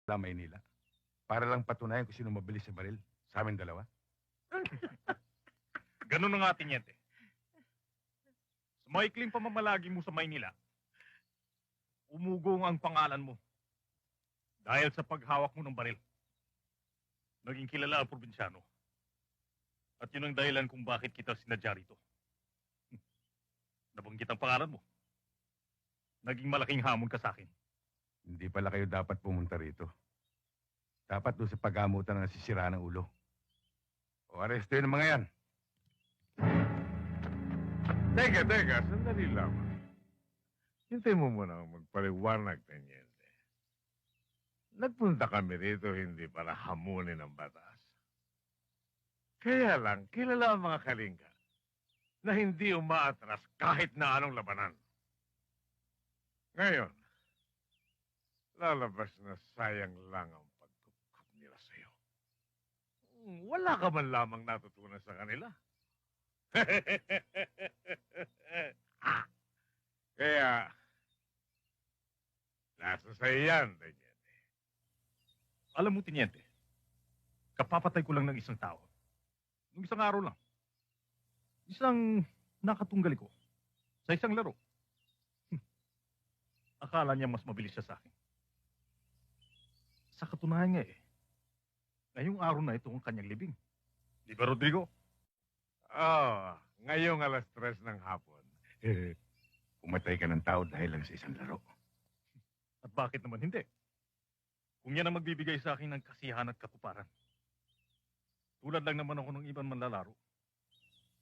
sa Maynila. Para lang patunayan kung sino mabilis sa baril. Sa amin dalawa. Ganun na nga, Tiniente. Sa maikling pamamalagi mo sa Maynila, umugong ang pangalan mo dahil sa paghawak mo ng baril. Naging kilala ang probinsyano. At yun ang dahilan kung bakit kita sinadya rito. Nabanggit ang pangalan mo. Naging malaking hamon ka sa akin. Hindi pala kayo dapat pumunta rito. Dapat doon sa paggamutan ng nasisira ng ulo. O arestuin ang mga yan. Teka, sandali lamang. Hintay mo muna ang magpaliwanag, Teniente. Nagpunta kami rito hindi para hamunin ang batas. Kaya lang, kilala ang mga kalingga na hindi umaatras kahit na anong labanan. Ngayon, lalabas na sayang lang ang pagkupkap nila sa'yo. Wala ka man lamang natutunan sa kanila. Kaya, nasa sa'yo yan, Teniente. Alam mo, Tiniente, kapapatay ko lang ng isang tao. Nung isang araw lang. Isang nakatunggali ko sa isang laro. Akala niya mas mabilis siya sa akin. Sa katunayan nga ngayong araw na ito ang kanyang libing. Di ba, Rodrigo? Ngayong alas 3 ng hapon. Pumatay ka ng tao dahil lang sa isang laro. At bakit naman hindi? Kung yan ang magbibigay sa akin ng kasiyahan at katuparan. Tulad lang naman ako ng ibang manlalaro.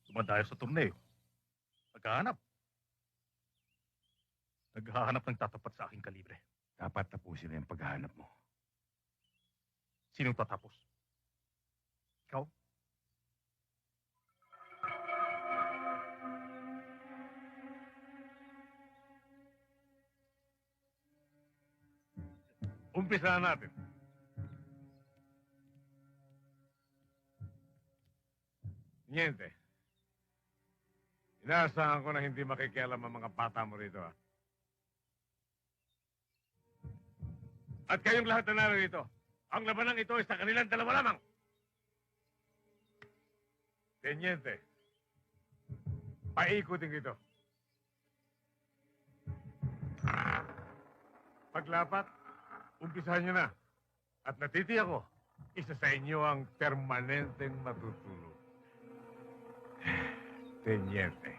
Dumadayo sa torneo. Naghahanap ng tatapat sa aking kalibre. Dapat tapusin na yung paghahanap mo. Sinong tatapos? Ikaw? Umpisahan natin. Niente. Inaasahan ko na hindi makikialam ang mga bata mo rito, ha? At kayong lahat na narito, ang labanang ito ay sa kanilang dalawa lamang. Teniente, paikutin ito. Paglapat, umpisahan nyo na. At natitiyak ko, isa sa inyo ang permanenteng matutulog. Teniente.